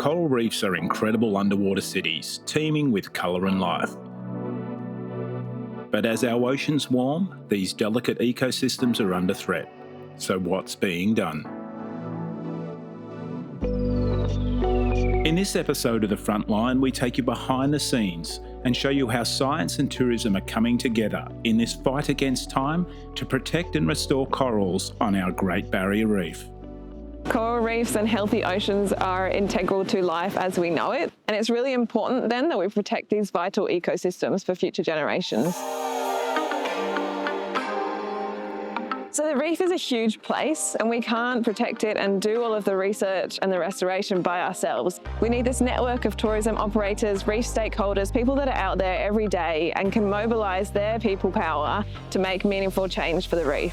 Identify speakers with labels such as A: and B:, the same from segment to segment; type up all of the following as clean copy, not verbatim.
A: coral reefs are incredible underwater cities, teeming with colour and life. But as our oceans warm, these delicate ecosystems are under threat. So what's being done? In this episode of The Frontline, we take you behind the scenes and show you how science and tourism are coming together in this fight against time to protect and restore corals on our Great Barrier Reef.
B: Coral reefs and healthy oceans are integral to life as we know it, and it's really important then that we protect these vital ecosystems for future generations. So the reef is a huge place and we can't protect it and do all of the research and the restoration by ourselves. We need this network of tourism operators, reef stakeholders, people that are out there every day and can mobilise their people power to make meaningful change for the reef.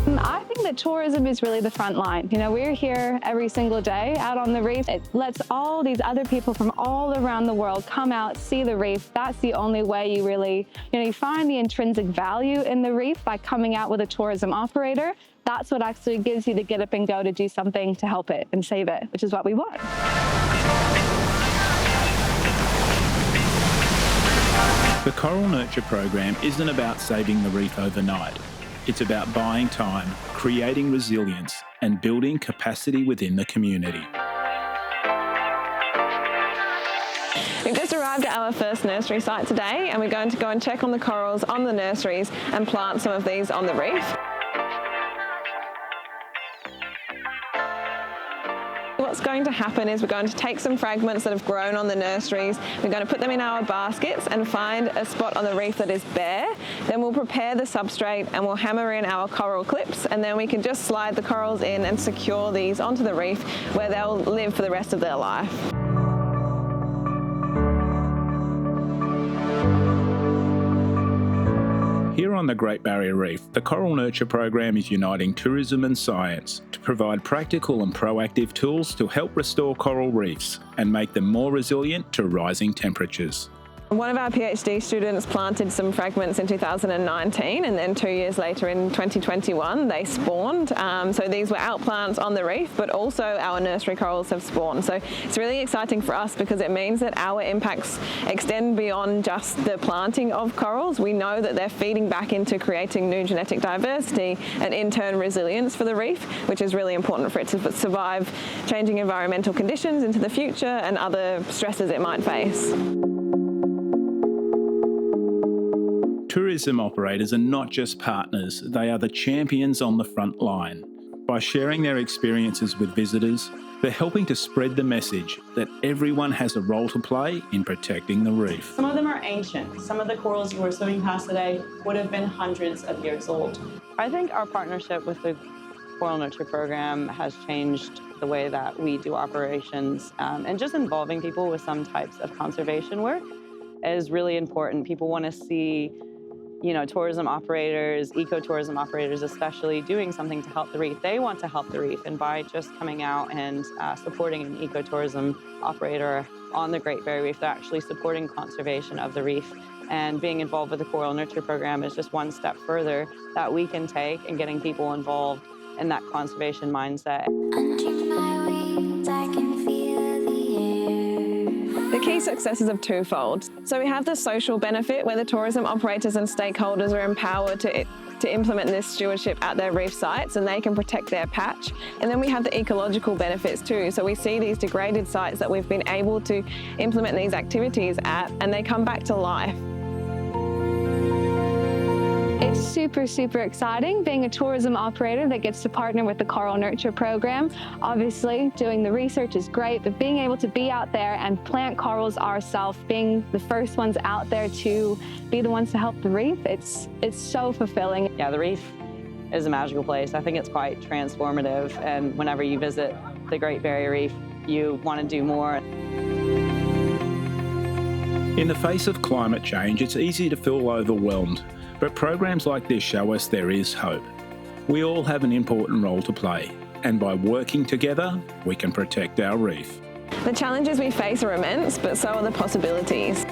C: I think that tourism is really the front line. We're here every single day out on the reef. It lets all these other people from all around the world come out, see the reef. That's the only way you really, you find the intrinsic value in the reef by coming out with a tourism operator. That's what actually gives you the get up and go to do something to help it and save it, which is what we want.
A: The Coral Nurture program isn't about saving the reef overnight. It's about buying time, creating resilience, and building capacity within the community.
B: We've just arrived at our first nursery site today, and we're going to go and check on the corals on the nurseries and plant some of these on the reef. What's going to happen is we're going to take some fragments that have grown on the nurseries, we're going to put them in our baskets and find a spot on the reef that is bare. Then we'll prepare the substrate and we'll hammer in our coral clips, and then we can just slide the corals in and secure these onto the reef where they'll live for the rest of their life.
A: Here on the Great Barrier Reef, the Coral Nurture program is uniting tourism and science to provide practical and proactive tools to help restore coral reefs and make them more resilient to rising temperatures.
B: One of our PhD students planted some fragments in 2019, and then 2 years later in 2021 they spawned. So these were outplants on the reef, but also our nursery corals have spawned. So it's really exciting for us because it means that our impacts extend beyond just the planting of corals. We know that they're feeding back into creating new genetic diversity and in turn resilience for the reef, which is really important for it to survive changing environmental conditions into the future and other stresses it might face.
A: Tourism operators are not just partners, they are the champions on the front line. By sharing their experiences with visitors, they're helping to spread the message that everyone has a role to play in protecting the reef.
D: Some of them are ancient. Some of the corals you were swimming past today would have been hundreds of years old. I think our partnership with the Coral Nurture program has changed the way that we do operations, and just involving people with some types of conservation work is really important. People want to see tourism operators, ecotourism operators especially, doing something to help the reef. They want to help the reef, and by just coming out and supporting an ecotourism operator on the Great Barrier Reef, they're actually supporting conservation of the reef. And being involved with the Coral Nurture program is just one step further that we can take in getting people involved in that conservation mindset.
B: The key successes are twofold. So we have the social benefit where the tourism operators and stakeholders are empowered to implement this stewardship at their reef sites and they can protect their patch. And then we have the ecological benefits too. So we see these degraded sites that we've been able to implement these activities at, and they come back to life.
C: It's super, super exciting being a tourism operator that gets to partner with the Coral Nurture program. Obviously, doing the research is great, but being able to be out there and plant corals ourselves, being the first ones out there to be the ones to help the reef, it's so fulfilling.
D: Yeah, the reef is a magical place. I think it's quite transformative, and whenever you visit the Great Barrier Reef, you want to do more.
A: In the face of climate change, it's easy to feel overwhelmed. But programs like this show us there is hope. We all have an important role to play, and by working together, we can protect our reef.
B: The challenges we face are immense, but so are the possibilities.